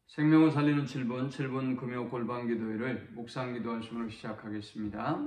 생명을 살리는 7분 금요 골방 기도회를 묵상 기도하심으로 시작하겠습니다.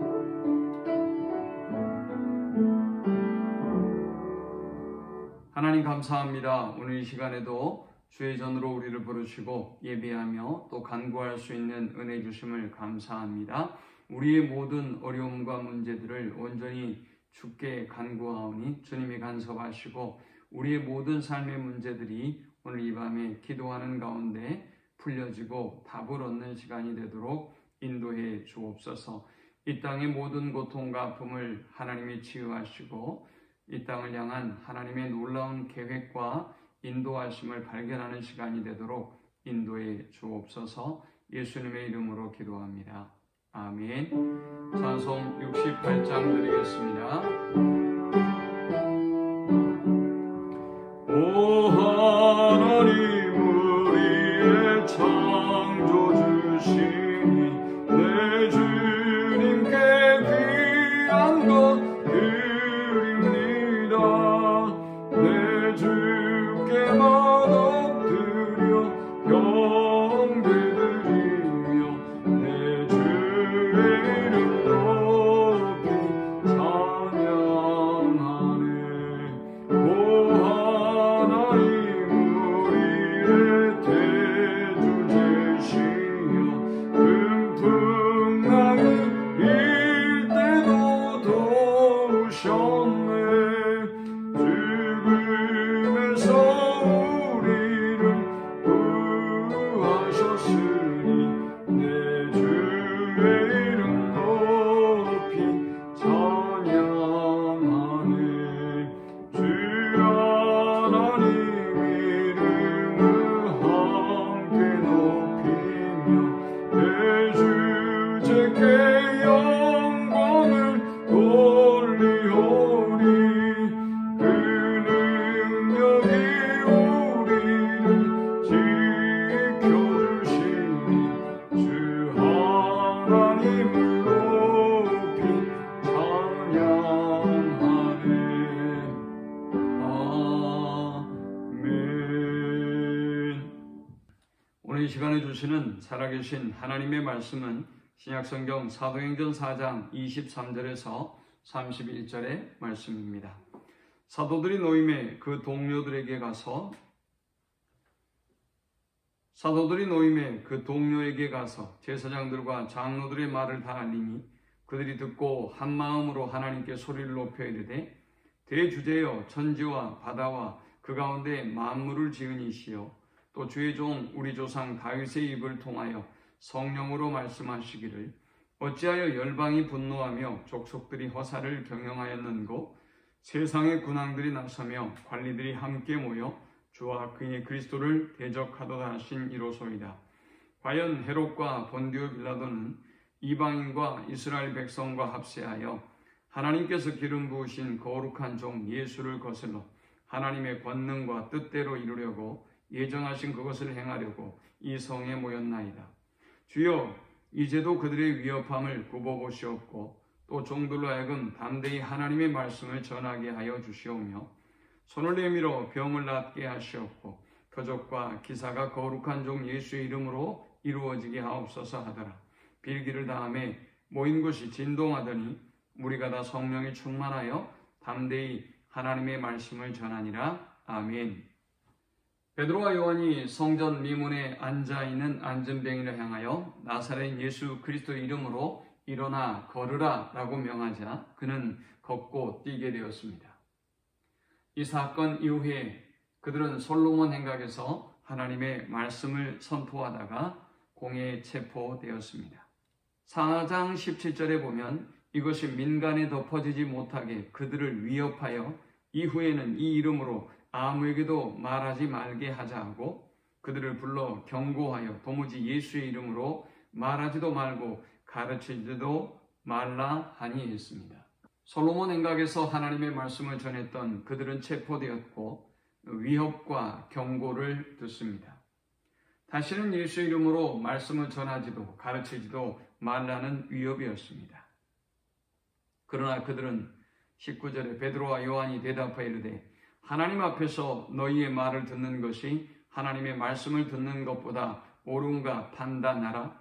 하나님 감사합니다. 오늘 이 시간에도 주의 전으로 우리를 부르시고 예배하며 또 간구할 수 있는 은혜 주심을 감사합니다. 우리의 모든 어려움과 문제들을 온전히 주께 간구하오니 주님이 간섭하시고 우리의 모든 삶의 문제들이 오늘 이 밤에 기도하는 가운데 풀려지고 답을 얻는 시간이 되도록 인도해 주옵소서. 이 땅의 모든 고통과 아픔을 하나님이 치유하시고 이 땅을 향한 하나님의 놀라운 계획과 인도하심을 발견하는 시간이 되도록 인도해 주옵소서. 예수님의 이름으로 기도합니다. 아멘. 찬송 68장 드리겠습니다. 오 하나님 우리의 창조주시니 내 주님께 귀한 것 드립니다. 내 주께만 엎드려 경배드리며 내 주의 이름 높이 찬양하네. 오 하나님 우리의 대주 되시며 금풍랑이 일 때도 도우셨네. 죽음에서 우리를 구하셨으니 내 주의 이름 높이 찬양하네. 주 하나님 이름을 함께 높이며 내 주 제께 영광을 돌리오리. 그 능력이 우리를 지켜주시니 주 하나님을 높이 찬양하네. 아멘. 오늘 이 시간에 주시는 살아계신 하나님의 말씀은 신약성경 사도행전 4장 23절에서 31절의 말씀입니다. 사도들이 노임에 그 동료에게 가서 제사장들과 장로들의 말을 다 알리니 그들이 듣고 한 마음으로 하나님께 소리를 높여 이르되 대주제여 천지와 바다와 그 가운데 만물을 지은 이시여 또 주의 종 우리 조상 다윗의 입을 통하여 성령으로 말씀하시기를 어찌하여 열방이 분노하며 족속들이 허사를 경영하였는고 세상의 군왕들이 나서며 관리들이 함께 모여 주와 그의 그리스도를 대적하도다 하신 이로소이다. 과연 헤롯과 본디오 빌라도는 이방인과 이스라엘 백성과 합세하여 하나님께서 기름 부으신 거룩한 종 예수를 거슬러 하나님의 권능과 뜻대로 이루려고 예정하신 그것을 행하려고 이 성에 모였나이다. 주여 이제도 그들의 위협함을 굽어보시옵고 또 종들로 하여금 담대히 하나님의 말씀을 전하게 하여 주시오며 손을 내밀어 병을 낫게 하시옵고 표적과 기사가 거룩한 종 예수의 이름으로 이루어지게 하옵소서 하더라. 빌기를 다음에 모인 곳이 진동하더니 우리가 다 성령이 충만하여 담대히 하나님의 말씀을 전하니라. 아멘. 베드로와 요한이 성전 미문에 앉아있는 안전병이를 향하여 나사렛 예수 그리스도 이름으로 일어나 걸으라 라고 명하자 그는 걷고 뛰게 되었습니다. 이 사건 이후에 그들은 솔로몬 행각에서 하나님의 말씀을 선포하다가 공회에 체포되었습니다. 4장 17절에 보면 이것이 민간에 덮어지지 못하게 그들을 위협하여 이후에는 이 이름으로 아무에게도 말하지 말게 하자 하고 그들을 불러 경고하여 도무지 예수의 이름으로 말하지도 말고 가르치지도 말라 하니 했습니다. 솔로몬 행각에서 하나님의 말씀을 전했던 그들은 체포되었고 위협과 경고를 듣습니다. 다시는 예수 이름으로 말씀을 전하지도 가르치지도 말라는 위협이었습니다. 그러나 그들은 19절에 베드로와 요한이 대답하여 이르되 하나님 앞에서 너희의 말을 듣는 것이 하나님의 말씀을 듣는 것보다 옳은가 판단하라.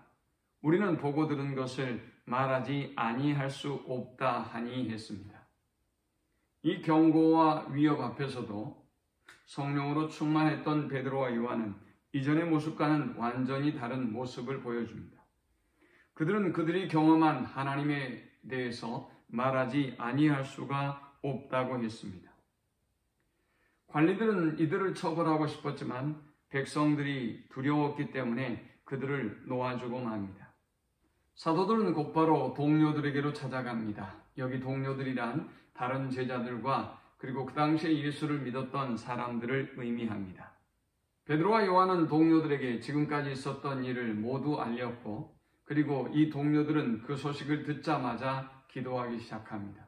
우리는 보고 들은 것을 말하지 아니할 수 없다 하니 했습니다. 이 경고와 위협 앞에서도 성령으로 충만했던 베드로와 요한은 이전의 모습과는 완전히 다른 모습을 보여줍니다. 그들은 그들이 경험한 하나님에 대해서 말하지 아니할 수가 없다고 했습니다. 관리들은 이들을 처벌하고 싶었지만 백성들이 두려웠기 때문에 그들을 놓아주고 맙니다. 사도들은 곧바로 동료들에게로 찾아갑니다. 여기 동료들이란 다른 제자들과 그리고 그 당시에 예수를 믿었던 사람들을 의미합니다. 베드로와 요한은 동료들에게 지금까지 있었던 일을 모두 알렸고 그리고 이 동료들은 그 소식을 듣자마자 기도하기 시작합니다.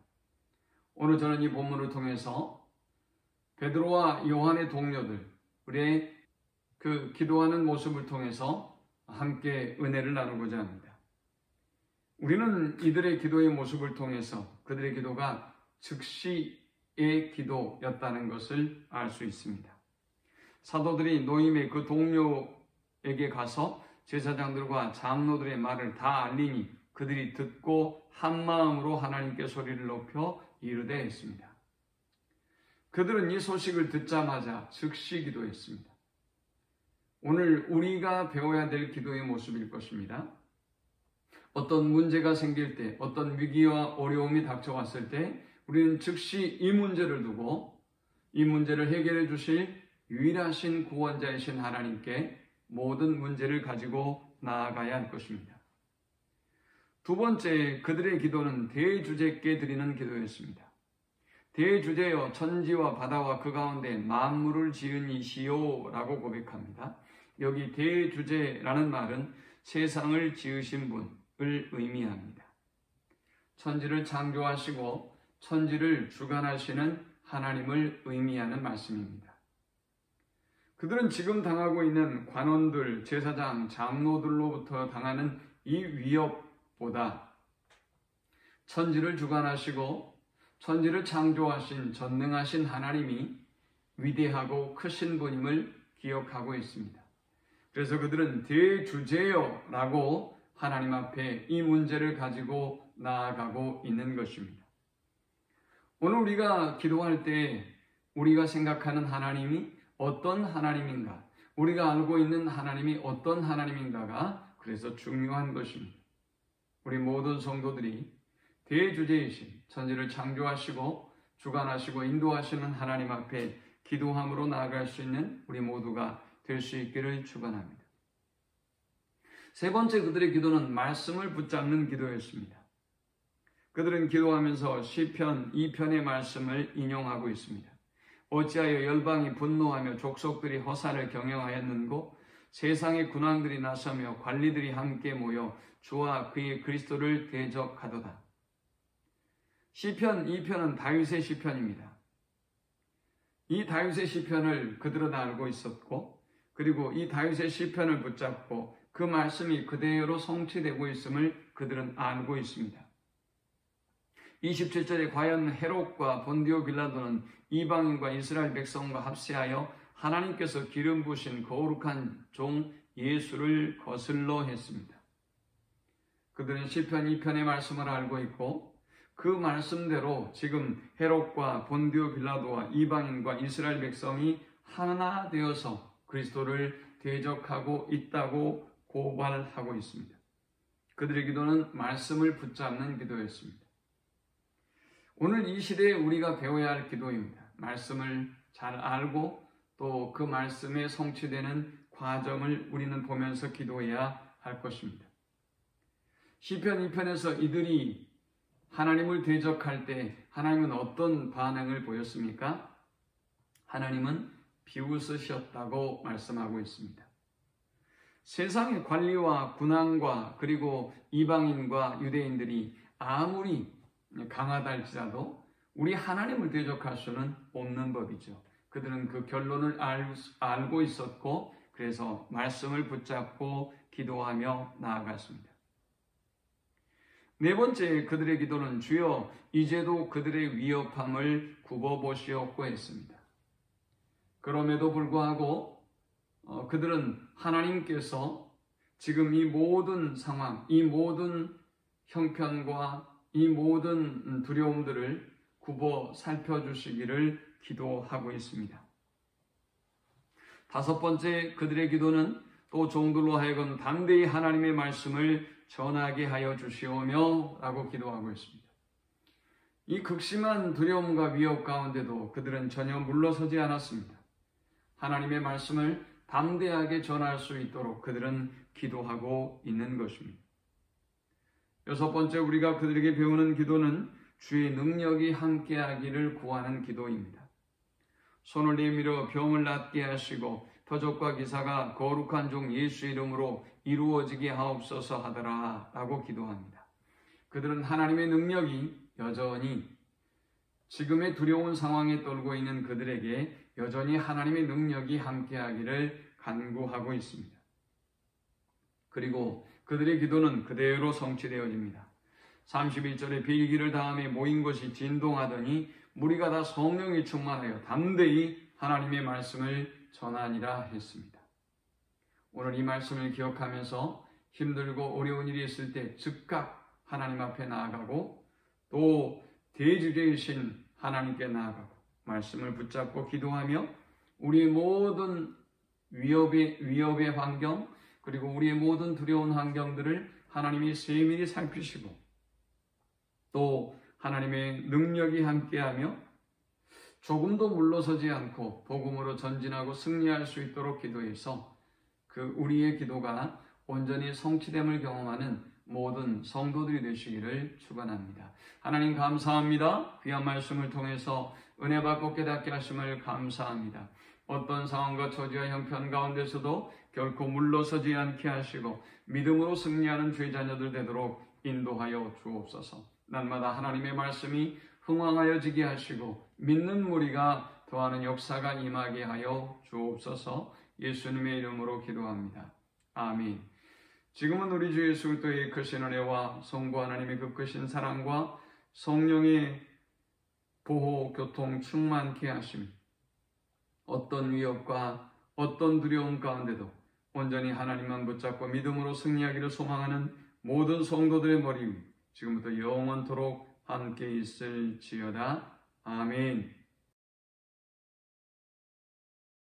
오늘 저는 이 본문을 통해서 베드로와 요한의 동료들의 그 기도하는 모습을 통해서 함께 은혜를 나누고자 합니다. 우리는 이들의 기도의 모습을 통해서 그들의 기도가 즉시의 기도였다는 것을 알 수 있습니다. 사도들이 노임의 그 동료에게 가서 제사장들과 장로들의 말을 다 알리니 그들이 듣고 한 마음으로 하나님께 소리를 높여 이르되 했습니다. 그들은 이 소식을 듣자마자 즉시 기도했습니다. 오늘 우리가 배워야 될 기도의 모습일 것입니다. 어떤 문제가 생길 때, 어떤 위기와 어려움이 닥쳐왔을 때 우리는 즉시 이 문제를 두고 이 문제를 해결해 주실 유일하신 구원자이신 하나님께 모든 문제를 가지고 나아가야 할 것입니다. 두 번째, 그들의 기도는 대주제께 드리는 기도였습니다. 대주제여 천지와 바다와 그 가운데 만물을 지은 이시오 라고 고백합니다. 여기 대주제라는 말은 세상을 지으신 분을 의미합니다. 천지를 창조하시고 천지를 주관하시는 하나님을 의미하는 말씀입니다. 그들은 지금 당하고 있는 관원들, 제사장, 장로들로부터 당하는 이 위협보다 천지를 주관하시고 천지를 창조하신 전능하신 하나님이 위대하고 크신 분임을 기억하고 있습니다. 그래서 그들은 대주제여라고 하나님 앞에 이 문제를 가지고 나아가고 있는 것입니다. 오늘 우리가 기도할 때 우리가 생각하는 하나님이 어떤 하나님인가, 우리가 알고 있는 하나님이 어떤 하나님인가가 그래서 중요한 것입니다. 우리 모든 성도들이 대주제이신 천지를 창조하시고 주관하시고 인도하시는 하나님 앞에 기도함으로 나아갈 수 있는 우리 모두가 될 수 있기를 축원합니다. 세 번째, 그들의 기도는 말씀을 붙잡는 기도였습니다. 그들은 기도하면서 시편 2편의 말씀을 인용하고 있습니다. 어찌하여 열방이 분노하며 족속들이 허사를 경영하였는고 세상의 군왕들이 나서며 관리들이 함께 모여 주와 그의 그리스도를 대적하도다. 시편 2편은 다윗의 시편입니다. 이 다윗의 시편을 그들은 알고 있었고 그리고 이 다윗의 시편을 붙잡고 그 말씀이 그대로 성취되고 있음을 그들은 알고 있습니다. 27절에 과연 헤롯과 본디오 빌라도는 이방인과 이스라엘 백성과 합세하여 하나님께서 기름 부으신 거룩한 종 예수를 거슬러 했습니다. 그들은 시편 2편의 말씀을 알고 있고 그 말씀대로 지금 헤롯과 본디오 빌라도와 이방인과 이스라엘 백성이 하나 되어서 그리스도를 대적하고 있다고 고발하고 있습니다. 그들의 기도는 말씀을 붙잡는 기도였습니다. 오늘 이 시대에 우리가 배워야 할 기도입니다. 말씀을 잘 알고 또 그 말씀에 성취되는 과정을 우리는 보면서 기도해야 할 것입니다. 시편 2편에서 이들이 하나님을 대적할 때 하나님은 어떤 반응을 보였습니까? 하나님은 비웃으셨다고 말씀하고 있습니다. 세상의 관리와 군왕과 그리고 이방인과 유대인들이 아무리 강하다 할지라도 우리 하나님을 대적할 수는 없는 법이죠. 그들은 그 결론을 알고 있었고 그래서 말씀을 붙잡고 기도하며 나아갔습니다. 네 번째, 그들의 기도는 주여 이제도 그들의 위협함을 굽어보시옵고 했습니다. 그럼에도 불구하고 그들은 하나님께서 지금 이 모든 상황, 이 모든 형편과 이 모든 두려움들을 굽어 살펴주시기를 기도하고 있습니다. 다섯 번째, 그들의 기도는 또 종들로 하여금 담대히 하나님의 말씀을 전하게 하여 주시오며 라고 기도하고 있습니다. 이 극심한 두려움과 위협 가운데도 그들은 전혀 물러서지 않았습니다. 하나님의 말씀을 담대하게 전할 수 있도록 그들은 기도하고 있는 것입니다. 여섯 번째, 우리가 그들에게 배우는 기도는 주의 능력이 함께하기를 구하는 기도입니다. 손을 내밀어 병을 낫게 하시고 표적과 기사가 거룩한 종 예수 이름으로 이루어지게 하옵소서 하더라 라고 기도합니다. 그들은 하나님의 능력이 여전히 지금의 두려운 상황에 떨고 있는 그들에게 여전히 하나님의 능력이 함께하기를 간구하고 있습니다. 그리고 그들의 기도는 그대로 성취되어집니다. 31절에 비기를 다음에 모인 것이 진동하더니 무리가 다 성령이 충만하여 담대히 하나님의 말씀을 전하니라 했습니다. 오늘 이 말씀을 기억하면서 힘들고 어려운 일이 있을 때 즉각 하나님 앞에 나아가고 또 대주제이신 하나님께 나아가고 말씀을 붙잡고 기도하며 우리의 모든 위협의 환경 그리고 우리의 모든 두려운 환경들을 하나님이 세밀히 살피시고 또 하나님의 능력이 함께하며 조금도 물러서지 않고 복음으로 전진하고 승리할 수 있도록 기도해서 그 우리의 기도가 온전히 성취됨을 경험하는 모든 성도들이 되시기를 축원합니다. 하나님 감사합니다. 귀한 말씀을 통해서 은혜 받고 깨닫게 하심을 감사합니다. 어떤 상황과 처지와 형편 가운데서도 결코 물러서지 않게 하시고 믿음으로 승리하는 주의 자녀들 되도록 인도하여 주옵소서. 날마다 하나님의 말씀이 흥왕하여지게 하시고 믿는 무리가 더하는 역사가 임하게 하여 주옵소서. 예수님의 이름으로 기도합니다. 아멘. 지금은 우리 주 예수 그리스도의 크신 은혜와 성부 하나님의 그 크신 사랑과 성령의 보호, 교통 충만케 하심, 어떤 위협과 어떤 두려움 가운데도 온전히 하나님만 붙잡고 믿음으로 승리하기를 소망하는 모든 성도들의 머리 위 지금부터 영원토록 함께 있을지어다. 아멘.